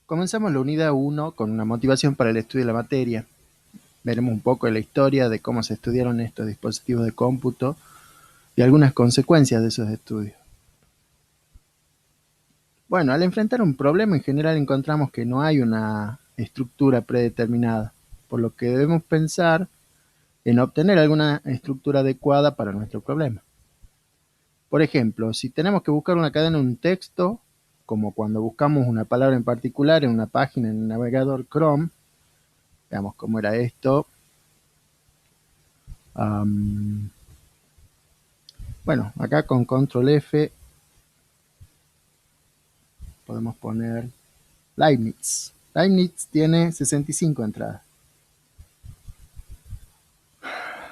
Comenzamos la unidad 1 con una motivación para el estudio de la materia. Veremos un poco de la historia de cómo se estudiaron estos dispositivos de cómputo y algunas consecuencias de esos estudios. Bueno, al enfrentar un problema en general encontramos que no hay una estructura predeterminada, por lo que debemos pensar en obtener alguna estructura adecuada para nuestro problema. Por ejemplo, si tenemos que buscar una cadena en un texto, como cuando buscamos una palabra en particular en una página en el navegador Chrome, veamos cómo era esto. Bueno, acá con control F podemos poner Leibniz. Leibniz tiene 65 entradas.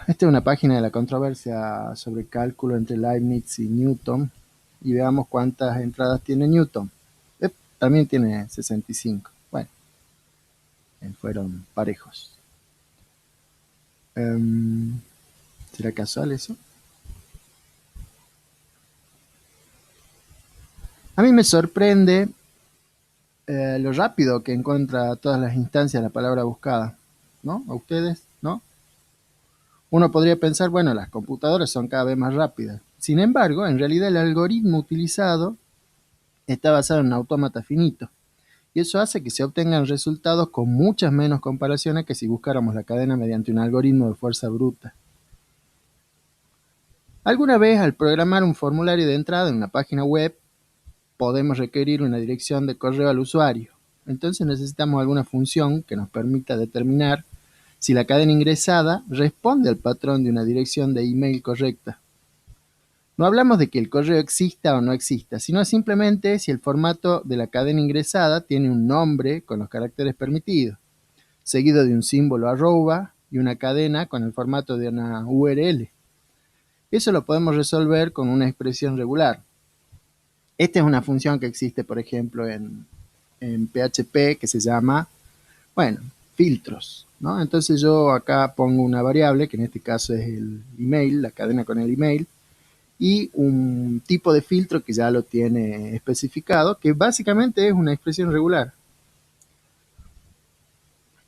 Esta es una página de la controversia sobre cálculo entre Leibniz y Newton. Y veamos cuántas entradas tiene Newton. También tiene 65. Bueno, fueron parejos. ¿Será casual eso? A mí me sorprende lo rápido que encuentra todas las instancias la palabra buscada, ¿no? ¿A ustedes? ¿No? Uno podría pensar, bueno, las computadoras son cada vez más rápidas. Sin embargo, en realidad el algoritmo utilizado está basado en un autómata finito. Y eso hace que se obtengan resultados con muchas menos comparaciones que si buscáramos la cadena mediante un algoritmo de fuerza bruta. Alguna vez al programar un formulario de entrada en una página web, podemos requerir una dirección de correo al usuario. Entonces necesitamos alguna función que nos permita determinar si la cadena ingresada responde al patrón de una dirección de email correcta. No hablamos de que el correo exista o no exista, sino simplemente si el formato de la cadena ingresada tiene un nombre con los caracteres permitidos, seguido de un símbolo arroba y una cadena con el formato de una URL. Eso lo podemos resolver con una expresión regular. Esta es una función que existe, por ejemplo, en PHP que se llama, bueno, filtros, ¿no? Entonces yo acá pongo una variable, que en este caso es el email, la cadena con el email, y un tipo de filtro que ya lo tiene especificado, que básicamente es una expresión regular.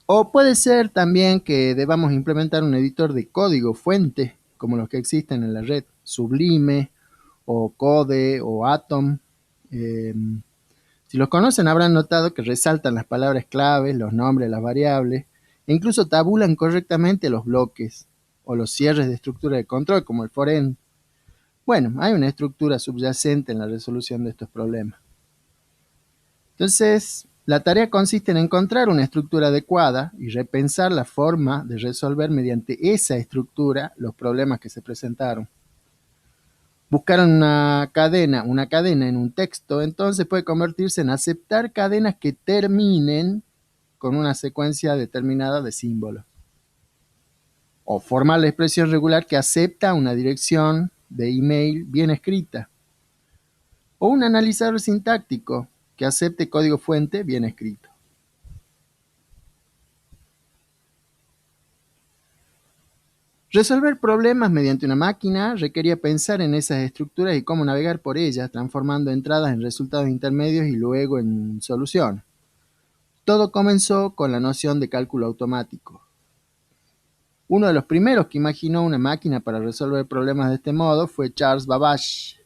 O puede ser también que debamos implementar un editor de código fuente, como los que existen en la red, Sublime, o Code, o Atom. Si los conocen habrán notado que resaltan las palabras claves, los nombres de las variables, e incluso tabulan correctamente los bloques, o los cierres de estructura de control, como el forend. Bueno, hay una estructura subyacente en la resolución de estos problemas. Entonces, la tarea consiste en encontrar una estructura adecuada y repensar la forma de resolver mediante esa estructura los problemas que se presentaron. Buscar una cadena en un texto, entonces puede convertirse en aceptar cadenas que terminen con una secuencia determinada de símbolos. O formar la expresión regular que acepta una dirección de email bien escrita. O un analizador sintáctico que acepte código fuente bien escrito. Resolver problemas mediante una máquina requería pensar en esas estructuras y cómo navegar por ellas, transformando entradas en resultados intermedios y luego en solución. Todo comenzó con la noción de cálculo automático. Uno de los primeros que imaginó una máquina para resolver problemas de este modo fue Charles Babbage.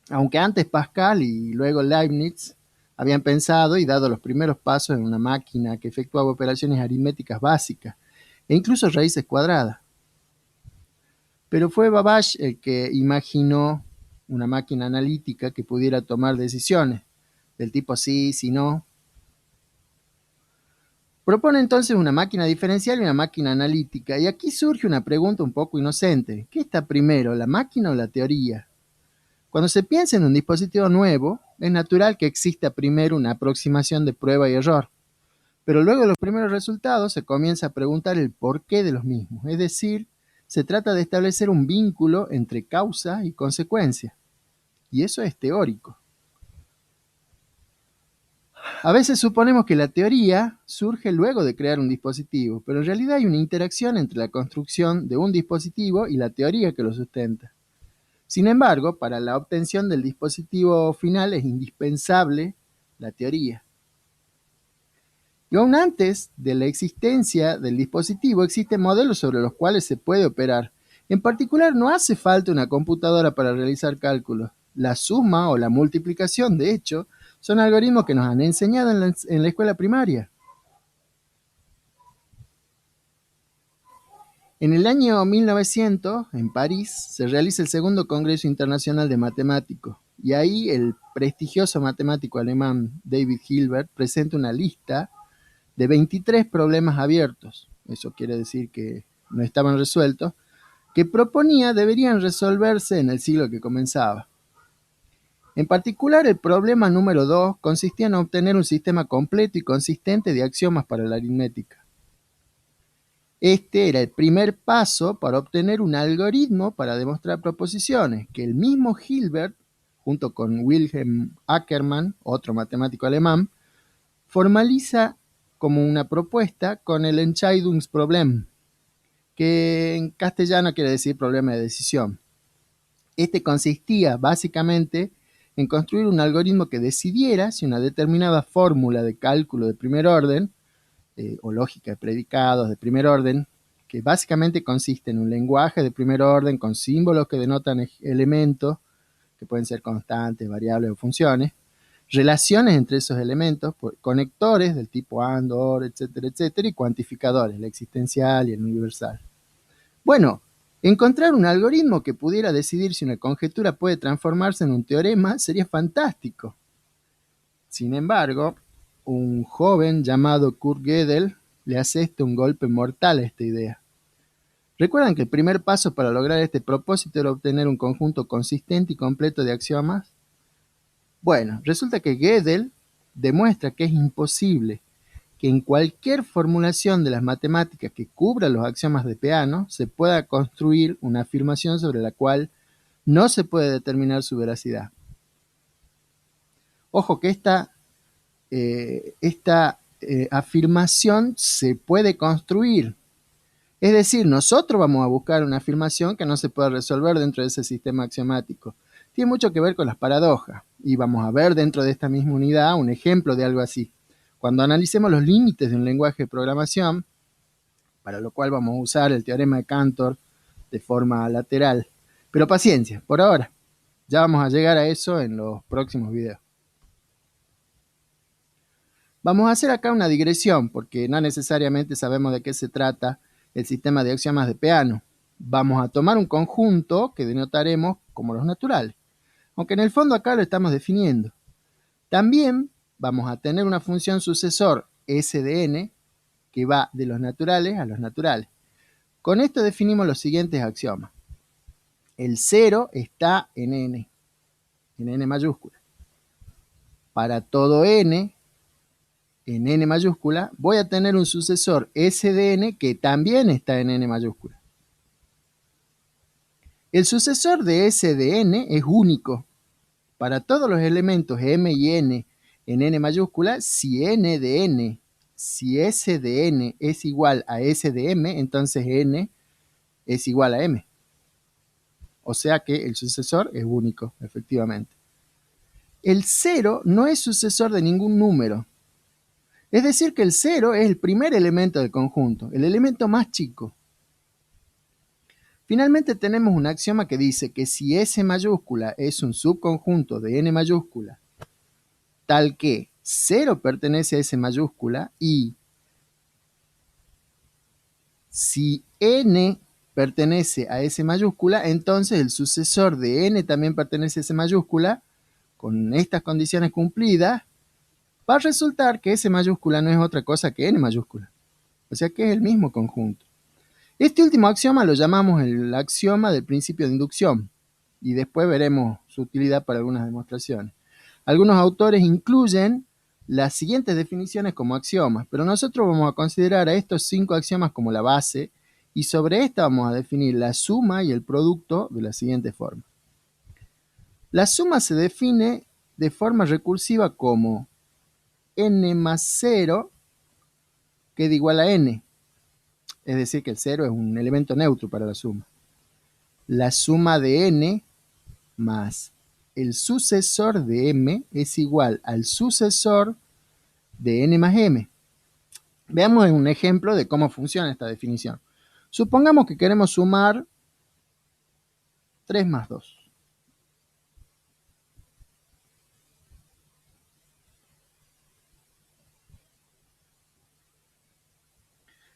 Aunque antes Pascal y luego Leibniz habían pensado y dado los primeros pasos en una máquina que efectuaba operaciones aritméticas básicas e incluso raíces cuadradas. Pero fue Babbage el que imaginó una máquina analítica que pudiera tomar decisiones del tipo sí, sí, no. Propone entonces una máquina diferencial y una máquina analítica, y aquí surge una pregunta un poco inocente. ¿Qué está primero, la máquina o la teoría? Cuando se piensa en un dispositivo nuevo, es natural que exista primero una aproximación de prueba y error, pero luego de los primeros resultados se comienza a preguntar el porqué de los mismos, es decir, se trata de establecer un vínculo entre causa y consecuencia, y eso es teórico. A veces suponemos que la teoría surge luego de crear un dispositivo, pero en realidad hay una interacción entre la construcción de un dispositivo y la teoría que lo sustenta. Sin embargo, para la obtención del dispositivo final es indispensable la teoría. Y aún antes de la existencia del dispositivo, existen modelos sobre los cuales se puede operar. En particular, no hace falta una computadora para realizar cálculos. La suma o la multiplicación, de hecho, son algoritmos que nos han enseñado en la escuela primaria. En el año 1900, en París, se realiza el segundo Congreso Internacional de Matemáticos, y ahí el prestigioso matemático alemán David Hilbert presenta una lista de 23 problemas abiertos, eso quiere decir que no estaban resueltos, que proponía deberían resolverse en el siglo que comenzaba. En particular, el problema número 2 consistía en obtener un sistema completo y consistente de axiomas para la aritmética. Este era el primer paso para obtener un algoritmo para demostrar proposiciones, que el mismo Hilbert, junto con Wilhelm Ackermann, otro matemático alemán, formaliza como una propuesta con el Entscheidungsproblem, que en castellano quiere decir problema de decisión. Este consistía básicamente en construir un algoritmo que decidiera si una determinada fórmula de cálculo de primer orden, o lógica de predicados de primer orden, que básicamente consiste en un lenguaje de primer orden con símbolos que denotan elementos, que pueden ser constantes, variables o funciones, relaciones entre esos elementos, conectores del tipo AND, OR, etcétera, etcétera, y cuantificadores, el existencial y el universal. Bueno, encontrar un algoritmo que pudiera decidir si una conjetura puede transformarse en un teorema sería fantástico. Sin embargo, un joven llamado Kurt Gödel le asesta un golpe mortal a esta idea. ¿Recuerdan que el primer paso para lograr este propósito era obtener un conjunto consistente y completo de axiomas? Bueno, resulta que Gödel demuestra que es imposible que en cualquier formulación de las matemáticas que cubra los axiomas de Peano se pueda construir una afirmación sobre la cual no se puede determinar su veracidad. Ojo que esta afirmación se puede construir. Es decir, nosotros vamos a buscar una afirmación que no se pueda resolver dentro de ese sistema axiomático. Tiene mucho que ver con las paradojas, y vamos a ver dentro de esta misma unidad un ejemplo de algo así. Cuando analicemos los límites de un lenguaje de programación, para lo cual vamos a usar el teorema de Cantor de forma lateral. Pero paciencia, por ahora. Ya vamos a llegar a eso en los próximos videos. Vamos a hacer acá una digresión, porque no necesariamente sabemos de qué se trata el sistema de axiomas de Peano. Vamos a tomar un conjunto que denotaremos como los naturales, aunque en el fondo acá lo estamos definiendo. También vamos a tener una función sucesor S de n que va de los naturales a los naturales. Con esto definimos los siguientes axiomas. El 0 está en n mayúscula. Para todo n, en n mayúscula, voy a tener un sucesor S de n que también está en n mayúscula. El sucesor de S de n es único. Para todos los elementos m y n en n mayúscula, si si S de n es igual a S de m, entonces n es igual a m. O sea que el sucesor es único, efectivamente. El 0 no es sucesor de ningún número. Es decir, que el 0 es el primer elemento del conjunto, el elemento más chico. Finalmente tenemos un axioma que dice que si S mayúscula es un subconjunto de n mayúscula, tal que 0 pertenece a S mayúscula y si n pertenece a S mayúscula, entonces el sucesor de n también pertenece a S mayúscula. Con estas condiciones cumplidas, va a resultar que S mayúscula no es otra cosa que n mayúscula. O sea que es el mismo conjunto. Este último axioma lo llamamos el axioma del principio de inducción, y después veremos su utilidad para algunas demostraciones. Algunos autores incluyen las siguientes definiciones como axiomas, pero nosotros vamos a considerar a estos 5 axiomas como la base, y sobre esta vamos a definir la suma y el producto de la siguiente forma. La suma se define de forma recursiva como n más 0 queda igual a n. Es decir, que el 0 es un elemento neutro para la suma. La suma de n más el sucesor de m es igual al sucesor de n más m. Veamos un ejemplo de cómo funciona esta definición. Supongamos que queremos sumar 3 más 2.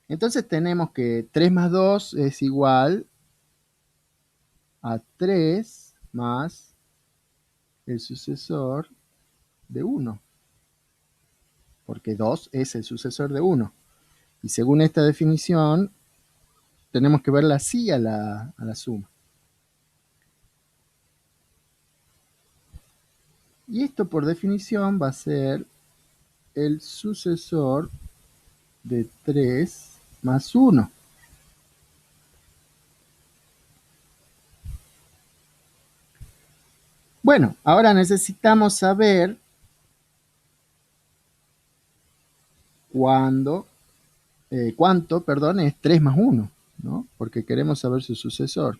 Entonces tenemos que 3 más 2 es igual a 3 más el sucesor de 1, porque 2 es el sucesor de 1. Y según esta definición, tenemos que verla así a la suma. Y esto por definición va a ser el sucesor de 3 más 1. Bueno, ahora necesitamos saber cuánto, es 3 más 1, ¿no? Porque queremos saber su sucesor.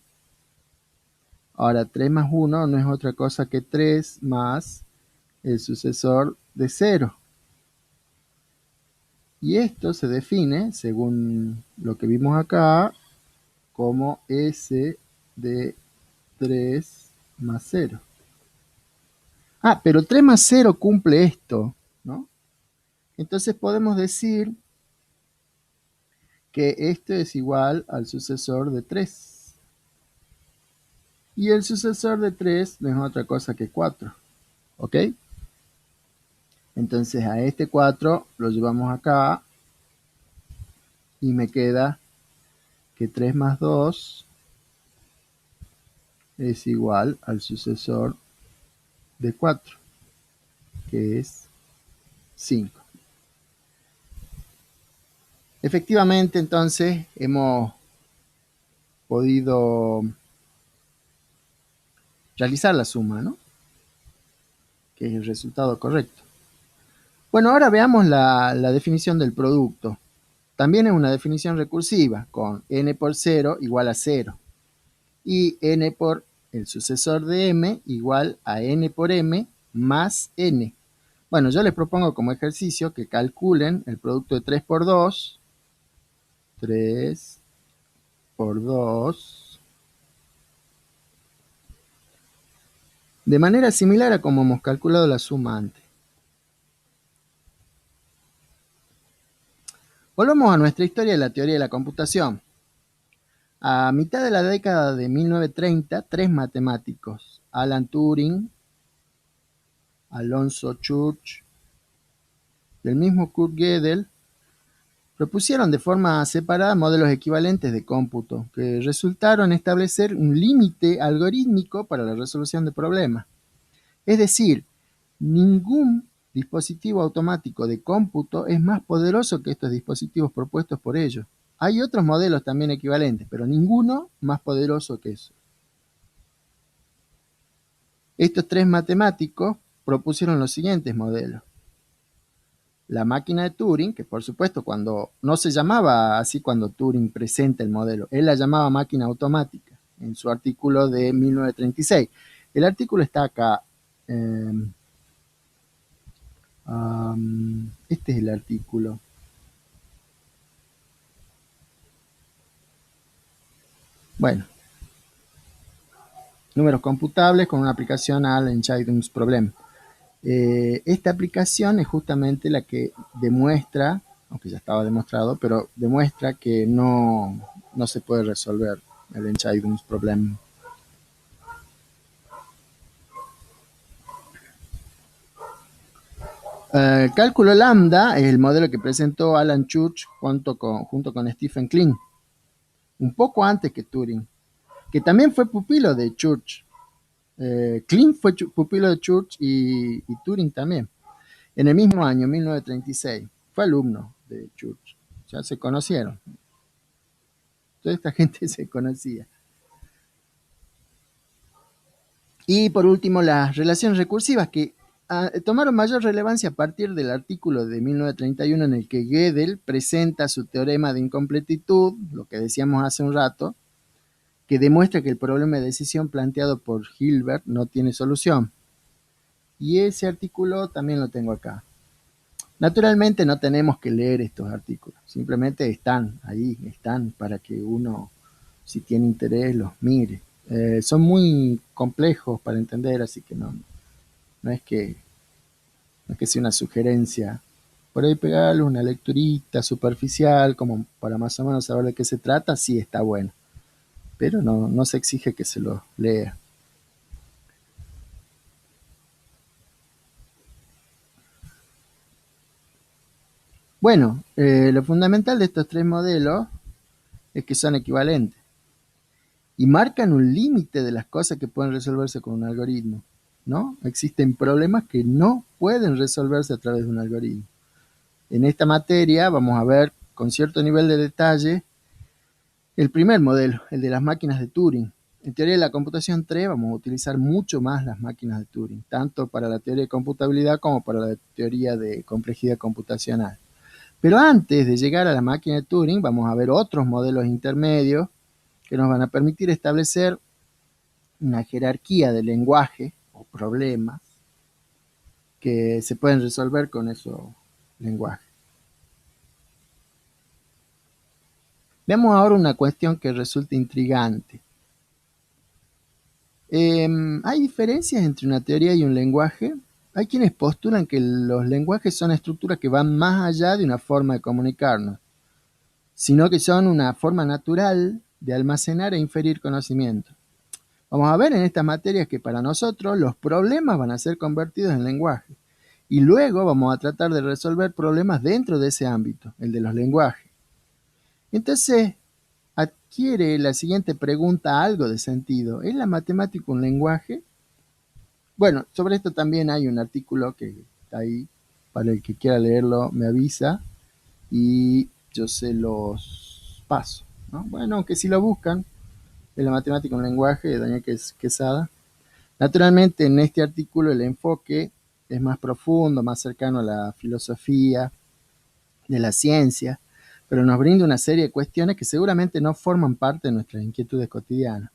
Ahora, 3 más 1 no es otra cosa que 3 más el sucesor de 0. Y esto se define, según lo que vimos acá, como S de 3 más 0. Ah, pero 3 más 0 cumple esto, ¿no? Entonces podemos decir que esto es igual al sucesor de 3. Y el sucesor de 3 no es otra cosa que 4, ¿ok? Entonces a este 4 lo llevamos acá y me queda que 3 más 2 es igual al sucesor de 4, que es 5. Efectivamente, entonces hemos podido realizar la suma, ¿no? Que es el resultado correcto. Bueno, ahora veamos la definición del producto. También es una definición recursiva, con n por 0 igual a 0. Y n por el sucesor de m igual a n por m más n. Bueno, yo les propongo como ejercicio que calculen el producto de 3 por 2. 3 por 2. De manera similar a como hemos calculado la suma antes. Volvamos a nuestra historia de la teoría de la computación. A mitad de la década de 1930, tres matemáticos, Alan Turing, Alonzo Church y el mismo Kurt Gödel, propusieron de forma separada modelos equivalentes de cómputo que resultaron establecer un límite algorítmico para la resolución de problemas. Es decir, ningún dispositivo automático de cómputo es más poderoso que estos dispositivos propuestos por ellos. Hay otros modelos también equivalentes, pero ninguno más poderoso que eso. Estos tres matemáticos propusieron los siguientes modelos. La máquina de Turing, que por supuesto cuando no se llamaba así cuando Turing presenta el modelo, él la llamaba máquina automática en su artículo de 1936. El artículo está acá. Este es el artículo. Bueno, números computables con una aplicación al Entscheidungsproblem. Esta aplicación es justamente la que demuestra, aunque ya estaba demostrado, pero demuestra que no se puede resolver el Entscheidungsproblem. El cálculo lambda es el modelo que presentó Alan Church junto con Stephen Klein, un poco antes que Turing, que también fue pupilo de Church. Klein fue pupilo de Church y Turing también. En el mismo año, 1936, fue alumno de Church. Ya se conocieron. Toda esta gente se conocía. Y por último, las relaciones recursivas que tomaron mayor relevancia a partir del artículo de 1931 en el que Gödel presenta su teorema de incompletitud, lo que decíamos hace un rato, que demuestra que el problema de decisión planteado por Hilbert no tiene solución. Y ese artículo también lo tengo acá. Naturalmente no tenemos que leer estos artículos, simplemente están ahí, están para que uno, si tiene interés, los mire. Son muy complejos para entender, así que no es que, no es que sea una sugerencia. Por ahí pegarle una lecturita superficial, como para más o menos saber de qué se trata, sí está bueno, pero no se exige que se lo lea. Bueno, lo fundamental de estos tres modelos es que son equivalentes y marcan un límite de las cosas que pueden resolverse con un algoritmo, ¿no? Existen problemas que no pueden resolverse a través de un algoritmo. En esta materia vamos a ver con cierto nivel de detalle el primer modelo, el de las máquinas de Turing. En teoría de la computación 3 vamos a utilizar mucho más las máquinas de Turing, tanto para la teoría de computabilidad como para la teoría de complejidad computacional. Pero antes de llegar a la máquina de Turing, vamos a ver otros modelos intermedios que nos van a permitir establecer una jerarquía de lenguaje o problemas que se pueden resolver con esos lenguajes. Veamos ahora una cuestión que resulta intrigante. ¿Hay diferencias entre una teoría y un lenguaje? Hay quienes postulan que los lenguajes son estructuras que van más allá de una forma de comunicarnos, sino que son una forma natural de almacenar e inferir conocimiento. Vamos a ver en estas materias que para nosotros los problemas van a ser convertidos en lenguaje y luego vamos a tratar de resolver problemas dentro de ese ámbito, el de los lenguajes. Entonces, adquiere la siguiente pregunta algo de sentido. ¿Es la matemática un lenguaje? Bueno, sobre esto también hay un artículo que está ahí, para el que quiera leerlo me avisa y yo se los paso, ¿no? Bueno, aunque si lo buscan, es la matemática un lenguaje de Daniel Quesada. Naturalmente en este artículo el enfoque es más profundo, más cercano a la filosofía de la ciencia, pero nos brinda una serie de cuestiones que seguramente no forman parte de nuestras inquietudes cotidianas.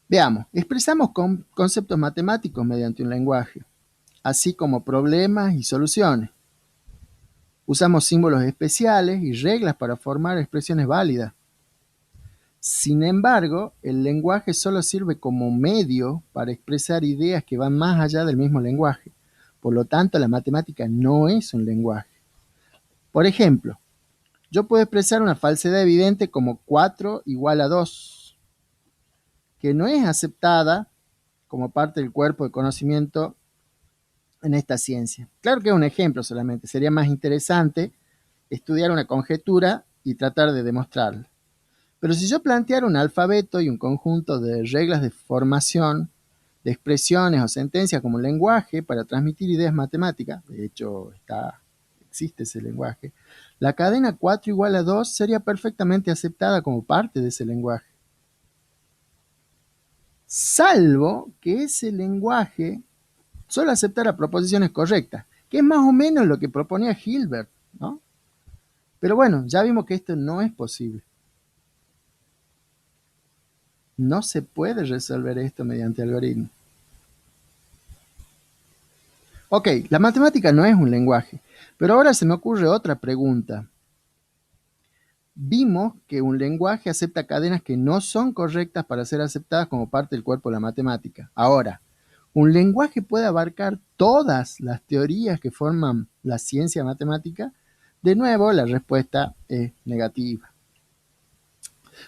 Veamos, expresamos conceptos matemáticos mediante un lenguaje, así como problemas y soluciones. Usamos símbolos especiales y reglas para formar expresiones válidas. Sin embargo, el lenguaje solo sirve como medio para expresar ideas que van más allá del mismo lenguaje. Por lo tanto, la matemática no es un lenguaje. Por ejemplo, yo puedo expresar una falsedad evidente como 4 igual a 2, que no es aceptada como parte del cuerpo de conocimiento en esta ciencia. Claro que es un ejemplo solamente, sería más interesante estudiar una conjetura y tratar de demostrarla. Pero si yo planteara un alfabeto y un conjunto de reglas de formación, de expresiones o sentencias como lenguaje para transmitir ideas matemáticas, de hecho existe ese lenguaje, la cadena 4 igual a 2 sería perfectamente aceptada como parte de ese lenguaje. Salvo que ese lenguaje solo aceptara proposiciones correctas, que es más o menos lo que proponía Hilbert, ¿no? Pero bueno, ya vimos que esto no es posible. No se puede resolver esto mediante algoritmos. Ok, la matemática no es un lenguaje, pero ahora se me ocurre otra pregunta. Vimos que un lenguaje acepta cadenas que no son correctas para ser aceptadas como parte del cuerpo de la matemática. Ahora, ¿un lenguaje puede abarcar todas las teorías que forman la ciencia matemática? De nuevo, la respuesta es negativa.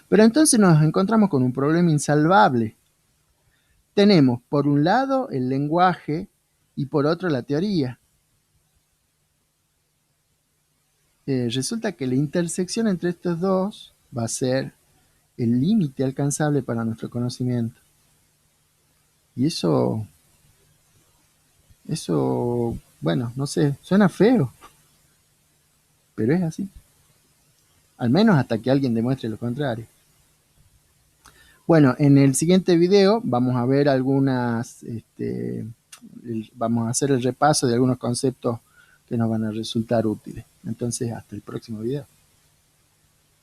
Pero entonces nos encontramos con un problema insalvable. Tenemos por un lado el lenguaje y por otro la teoría. Resulta que la intersección entre estos dos va a ser el límite alcanzable para nuestro conocimiento. Y bueno, no sé, suena feo, pero es así. Al menos hasta que alguien demuestre lo contrario. Bueno, en el siguiente video vamos a ver vamos a hacer el repaso de algunos conceptos que nos van a resultar útiles. Entonces, hasta el próximo video.